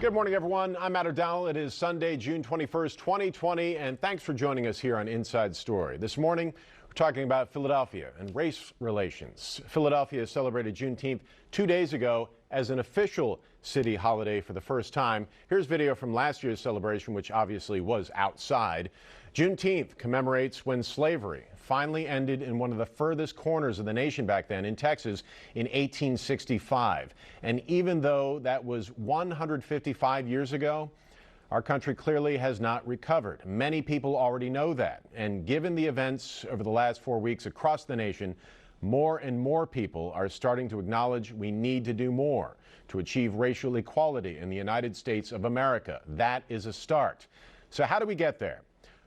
Good morning, everyone. I'm Matt O'Donnell. It is Sunday, June 21st, 2020, and thanks for joining us here on Inside Story. This morning, we're talking about Philadelphia and race relations. Philadelphia celebrated Juneteenth 2 days ago as an official city holiday for the first time. Here's video from last year's celebration, which obviously was outside. Juneteenth commemorates when slavery finally ended in one of the furthest corners of the nation back then in Texas in 1865. And even though that was 155 years ago, our country clearly has not recovered. Many people already know that. And given the events over the last 4 weeks across the nation, more and more people are starting to acknowledge we need to do more to achieve racial equality in the United States of America. That is a start. So how do we get there?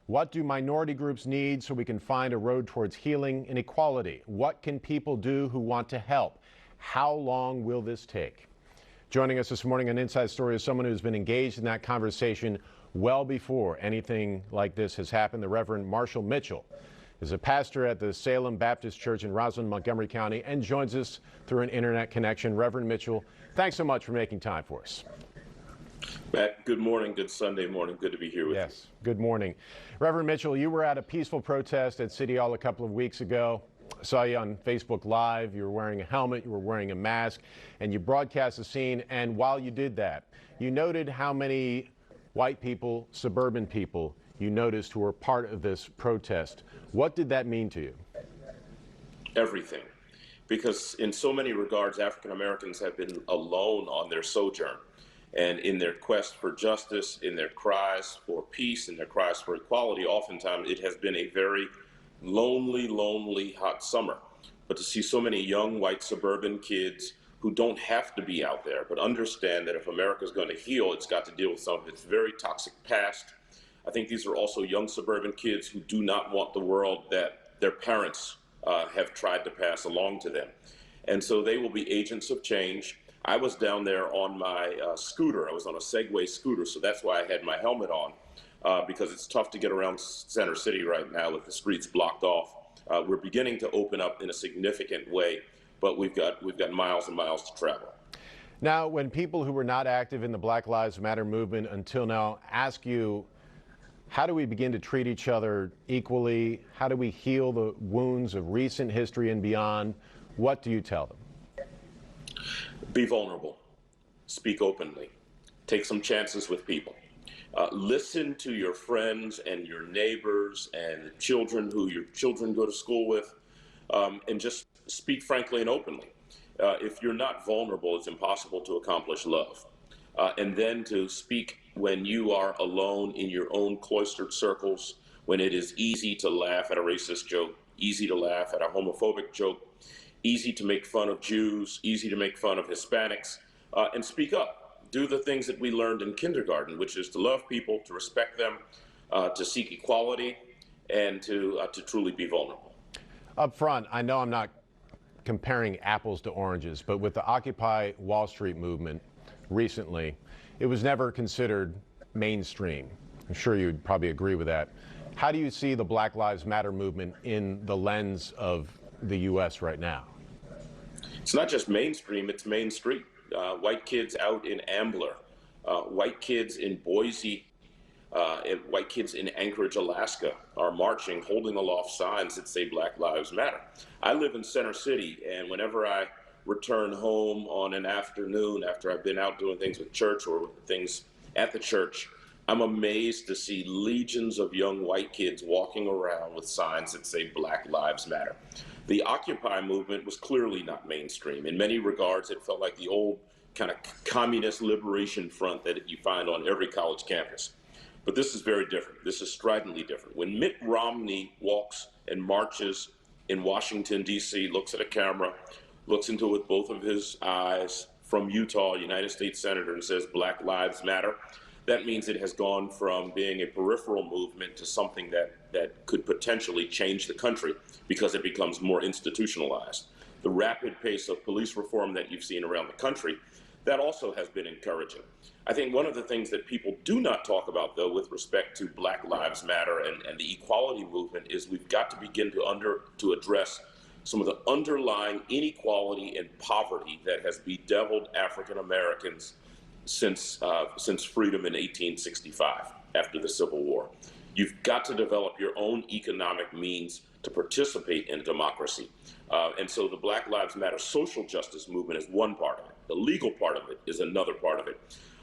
What do minority groups need so we can find a road towards healing and equality? What can people do who want to help? How long will this take? Joining us this morning on Inside Story is someone who's been engaged in that conversation well before anything like this has happened. The Reverend Marshall Mitchell is a pastor at the Salem Baptist Church in Roslyn, Montgomery County, and joins us through an internet connection. Reverend Mitchell, thanks so much for making time for us. Matt, good morning. Good Sunday morning. Good to be here with you. Yes, good morning. Reverend Mitchell, you were at a peaceful protest at City Hall a couple of weeks ago. I saw you on Facebook Live. You were wearing a helmet, you were wearing a mask, and you broadcast the scene. And while you did that, you noted how many white people, suburban people, you noticed who were part of this protest. What did that mean to you? Everything. Because in so many regards, African Americans have been alone on their sojourn. And in their quest for justice, in their cries for peace, in their cries for equality, oftentimes it has been a very lonely, hot summer. But to see so many young white suburban kids who don't have to be out there, but understand that if America is going to heal, it's got to deal with some of its very toxic past. I think these are also young suburban kids who do not want the world that their parents have tried to pass along to them. And so they will be agents of change. I was down there on my scooter. I was on a Segway scooter, so that's why I had my helmet on, because it's tough to get around Center City right now with the streets blocked off. We're beginning to open up in a significant way, but we've got miles and miles to travel. Now, when people who were not active in the Black Lives Matter movement until now ask you, how do we begin to treat each other equally? How do we heal the wounds of recent history and beyond? What do you tell them? Be vulnerable, speak openly, take some chances with people. Listen to your friends and your neighbors and the children who your children go to school with, and just speak frankly and openly. If you're not vulnerable, it's impossible to accomplish love. And then to speak when you are alone in your own cloistered circles, when it is easy to laugh at a racist joke, easy to laugh at a homophobic joke, easy to make fun of Jews, easy to make fun of Hispanics, and speak up. Do the things that we learned in kindergarten, which is to love people, to respect them, to seek equality, and to truly be vulnerable. Up front, I know I'm not comparing apples to oranges, but with the Occupy Wall Street movement recently, it was never considered mainstream. I'm sure you'd probably agree with that. How do you see the Black Lives Matter movement in the lens of the U.S. right now? It's not just mainstream, it's Main Street. White kids out in Ambler, white kids in Boise, and white kids in Anchorage, Alaska are marching, holding aloft signs that say Black Lives Matter. I live in Center City, and whenever I return home on an afternoon after I've been out doing things with church or with things at the church, I'm amazed to see legions of young white kids walking around with signs that say Black Lives Matter. The Occupy movement was clearly not mainstream. In many regards, it felt like the old kind of communist liberation front that you find on every college campus. But this is very different. This is stridently different. When Mitt Romney walks and marches in Washington, D.C., looks at a camera, looks into it with both of his eyes from Utah, United States Senator, and says Black Lives Matter, that means it has gone from being a peripheral movement to something that could potentially change the country because it becomes more institutionalized. The rapid pace of police reform that you've seen around the country, that also has been encouraging. I think one of the things that people do not talk about, though, with respect to Black Lives Matter and the equality movement is we've got to begin to address some of the underlying inequality and poverty that has bedeviled African Americans since freedom in 1865 after the Civil War. You've got to develop your own economic means to participate in democracy. And so the Black Lives Matter social justice movement is one part of it. The legal part of it is another part of it.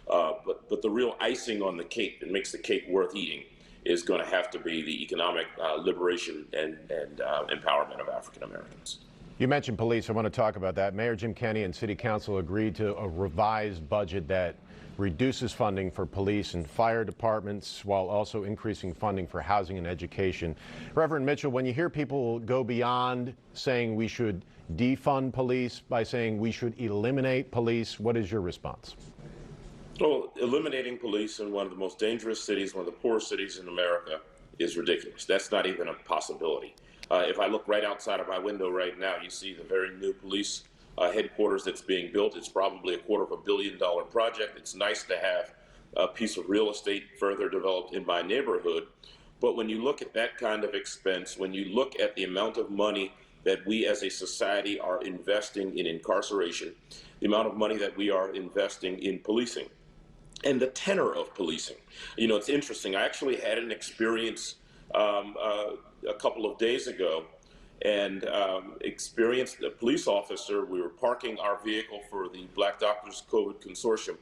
But the real icing on the cake that makes the cake worth eating is going to have to be the economic liberation and empowerment of African Americans. You mentioned police. I want to talk about that. Mayor Jim Kenney and City Council agreed to a revised budget that reduces funding for police and fire departments while also increasing funding for housing and education. Reverend Mitchell, when you hear people go beyond saying we should defund police by saying we should eliminate police, what is your response? Well, eliminating police in one of the most dangerous cities, one of the poorest cities in America, is ridiculous. That's not even a possibility. If I look right outside of my window right now, you see the very new police headquarters that's being built. It's probably a $250 million project. It's nice to have a piece of real estate further developed in my neighborhood. But when you look at that kind of expense, when you look at the amount of money that we as a society are investing in incarceration, the amount of money that we are investing in policing, and the tenor of policing. You know, it's interesting. I actually had an experience a couple of days ago and experienced a police officer. We were parking our vehicle for the Black Doctors COVID Consortium,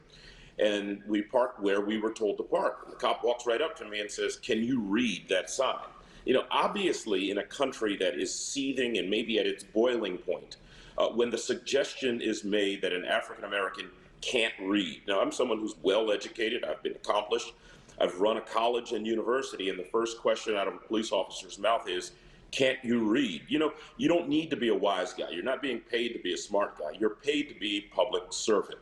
and we parked where we were told to park. The cop walks right up to me and says, "Can you read that sign?" You know, obviously in a country that is seething and maybe at its boiling point, when the suggestion is made that an African American can't read. Now, I'm someone who's well educated, I've been accomplished, I've run a college and university, and the first question out of a police officer's mouth is, "Can't you read?" You know, you don't need to be a wise guy. You're not being paid to be a smart guy. You're paid to be a public servant.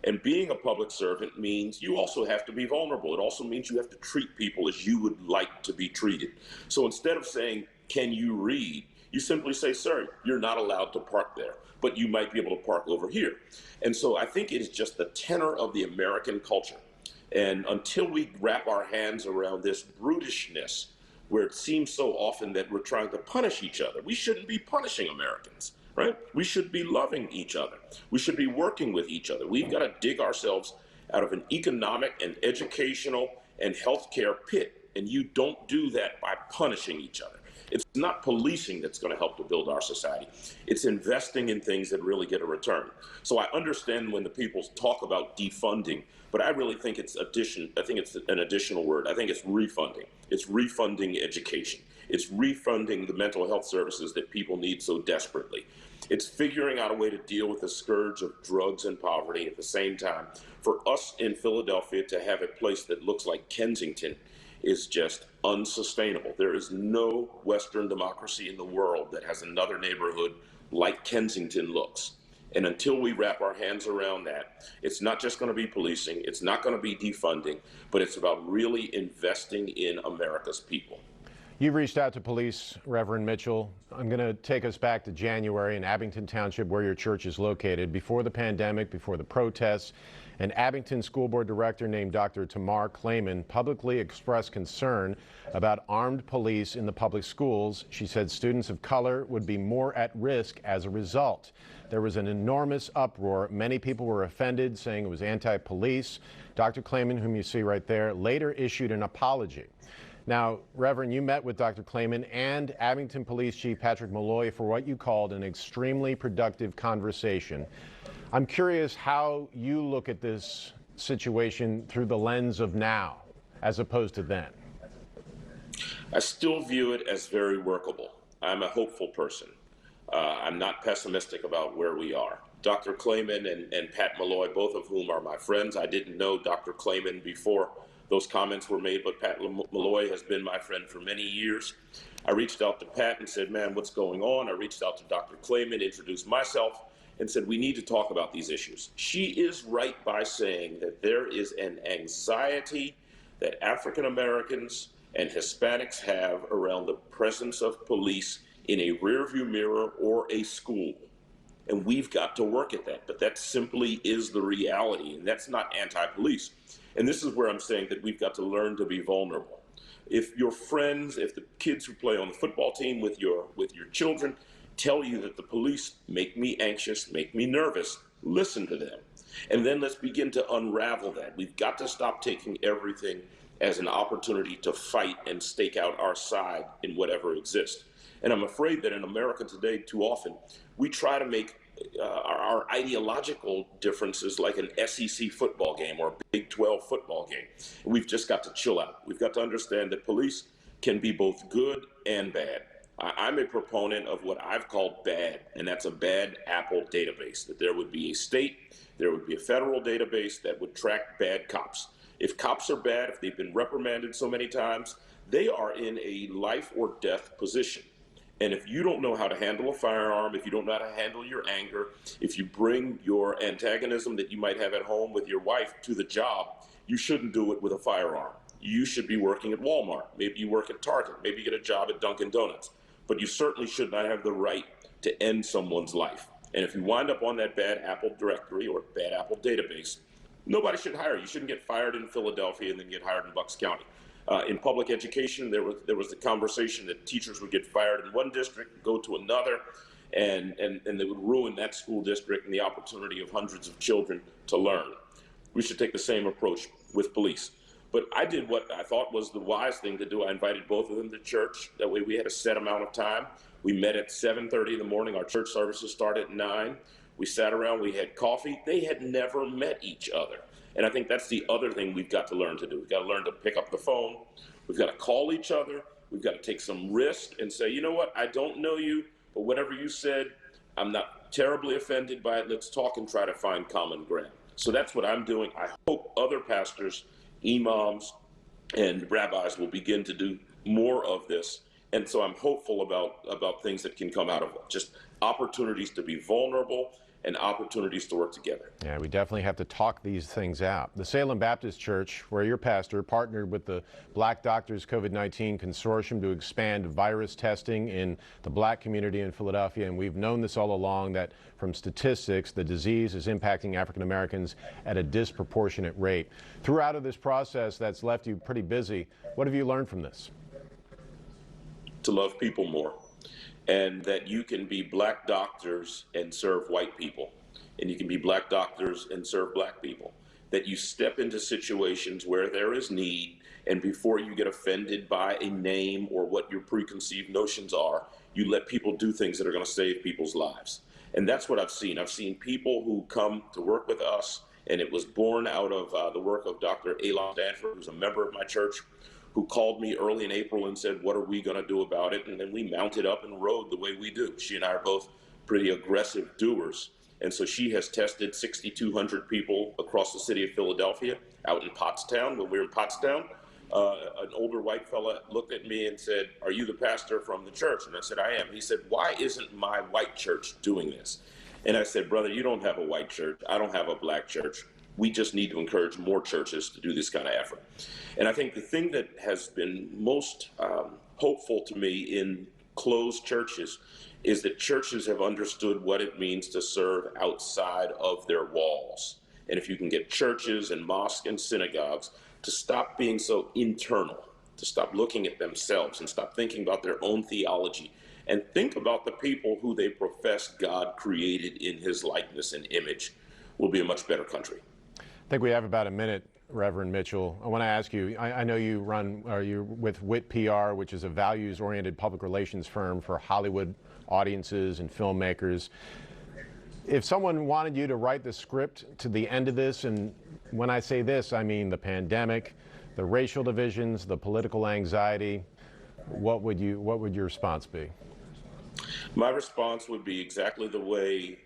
And being a public servant means you also have to be vulnerable. It also means you have to treat people as you would like to be treated. So instead of saying, "Can you read?" you simply say, "Sir, you're not allowed to park there, but you might be able to park over here." And so I think it is just the tenor of the American culture. And until we wrap our hands around this brutishness, where it seems so often that we're trying to punish each other, we shouldn't be punishing Americans, right? We should be loving each other. We should be working with each other. We've got to dig ourselves out of an economic and educational and healthcare pit. And you don't do that by punishing each other. It's not policing that's going to help to build our society. It's investing in things that really get a return. So I understand when the people talk about defunding, but I really think it's addition. I think it's an additional word. I think it's refunding. It's refunding education. It's refunding the mental health services that people need so desperately. It's figuring out a way to deal with the scourge of drugs and poverty at the same time. For us in Philadelphia to have a place that looks like Kensington is just unsustainable. There is no Western democracy in the world that has another neighborhood like Kensington looks. And until we wrap our hands around that, it's not just going to be policing, it's not going to be defunding, but it's about really investing in America's people. You've reached out to police, Reverend Mitchell. I'm going to take us back to January in Abington Township, where your church is located. Before the pandemic, before the protests, an Abington school board director named Dr. Tamar Clayman publicly expressed concern about armed police in the public schools. She said students of color would be more at risk as a result. There was an enormous uproar. Many people were offended, saying it was anti-police. Dr. Clayman, whom you see right there, later issued an apology. Now, Reverend, you met with Dr. Clayman and Abington Police Chief Patrick Malloy for what you called an extremely productive conversation. I'm curious how you look at this situation through the lens of now, as opposed to then. I still view it as very workable. I'm a hopeful person. I'm not pessimistic about where we are. Dr. Clayman and Pat Malloy, both of whom are my friends. I didn't know Dr. Clayman before those comments were made, but Pat Malloy has been my friend for many years. I reached out to Pat and said, "Man, what's going on?" I reached out to Dr. Clayman, introduced myself, and said, "We need to talk about these issues." She is right by saying that there is an anxiety that African Americans and Hispanics have around the presence of police in a rearview mirror or a school. And we've got to work at that. But that simply is the reality. And that's not anti-police. And this is where I'm saying that we've got to learn to be vulnerable. If your friends, if the kids who play on the football team with your children tell you that the police make me anxious, make me nervous, listen to them. And then let's begin to unravel that. We've got to stop taking everything as an opportunity to fight and stake out our side in whatever exists. And I'm afraid that in America today, too often, we try to make our ideological differences like an SEC football game or a Big 12 football game. We've just got to chill out. We've got to understand that police can be both good and bad. I'm a proponent of what I've called BAD, and that's a bad apple database, that there would be a state, there would be a federal database that would track bad cops. If cops are bad, if they've been reprimanded so many times, they are in a life or death position. And if you don't know how to handle a firearm, if you don't know how to handle your anger, if you bring your antagonism that you might have at home with your wife to the job, you shouldn't do it with a firearm. You should be working at Walmart. Maybe you work at Target. Maybe you get a job at Dunkin' Donuts. But you certainly should not have the right to end someone's life. And if you wind up on that bad apple directory or bad apple database, nobody should hire you. You shouldn't get fired in Philadelphia and then get hired in Bucks County. In public education, there was the conversation that teachers would get fired in one district, go to another, and they would ruin that school district and the opportunity of hundreds of children to learn. We should take the same approach with police. But I did what I thought was the wise thing to do. I invited both of them to church. That way we had a set amount of time. We met at 7:30 in the morning. Our church services started at 9. We sat around, we had coffee. They had never met each other. And I think that's the other thing we've got to learn to do. We've got to learn to pick up the phone. We've got to call each other. We've got to take some risk and say, you know what, I don't know you, but whatever you said, I'm not terribly offended by it. Let's talk and try to find common ground. So that's what I'm doing. I hope other pastors, imams, and rabbis will begin to do more of this. And so I'm hopeful about things that can come out of it. Just opportunities to be vulnerable and opportunities to work together. Yeah, we definitely have to talk these things out. The Salem Baptist Church, where your pastor partnered with the Black Doctors COVID-19 Consortium to expand virus testing in the black community in Philadelphia. And we've known this all along, that from statistics, the disease is impacting African Americans at a disproportionate rate. Throughout of this process that's left you pretty busy, what have you learned from this? To love people more. And that you can be black doctors and serve white people. And you can be black doctors and serve black people. That you step into situations where there is need, and before you get offended by a name or what your preconceived notions are, you let people do things that are going to save people's lives. And that's what I've seen. I've seen people who come to work with us, and it was born out of the work of Dr. Elon Stanford, who's a member of my church, who called me early in April and said, what are we going to do about it? And then we mounted up and rode the way we do. She and I are both pretty aggressive doers. And so she has tested 6,200 people across the city of Philadelphia, out in Pottstown. When we were in Pottstown, an older white fella looked at me and said, are you the pastor from the church? And I said, I am. He said, why isn't my white church doing this? And I said, brother, you don't have a white church. I don't have a black church. We just need to encourage more churches to do this kind of effort. And I think the thing that has been most hopeful to me in closed churches is that churches have understood what it means to serve outside of their walls. And if you can get churches and mosques and synagogues to stop being so internal, to stop looking at themselves and stop thinking about their own theology, and think about the people who they profess God created in his likeness and image, we'll be a much better country. I think we have about a minute, Reverend Mitchell. I want to ask you, I know you're with WIT PR, which is a values-oriented public relations firm for Hollywood audiences and filmmakers. If someone wanted you to write the script to the end of this, and when I say this, I mean the pandemic, the racial divisions, the political anxiety, what would your response be? My response would be exactly the way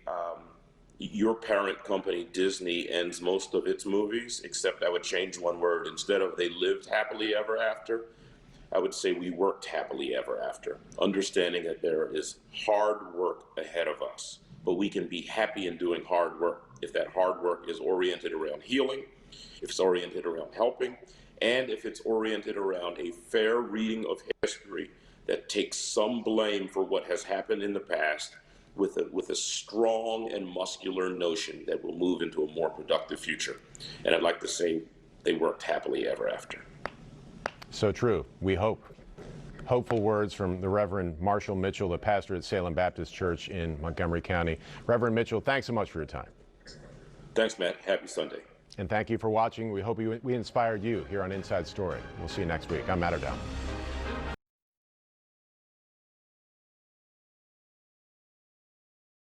your parent company, Disney, ends most of its movies, except I would change one word. Instead of they lived happily ever after, I would say we worked happily ever after, understanding that there is hard work ahead of us, but we can be happy in doing hard work if that hard work is oriented around healing, if it's oriented around helping, and if it's oriented around a fair reading of history that takes some blame for what has happened in the past, with a strong and muscular notion that will move into a more productive future. And I'd like to say they worked happily ever after. So true. We hope. Hopeful words from the Reverend Marshall Mitchell, the pastor at Salem Baptist Church in Montgomery County. Reverend Mitchell, thanks so much for your time. Thanks, Matt. Happy Sunday. And thank you for watching. We hope we inspired you here on Inside Story. We'll see you next week. I'm Matt O'Donnell.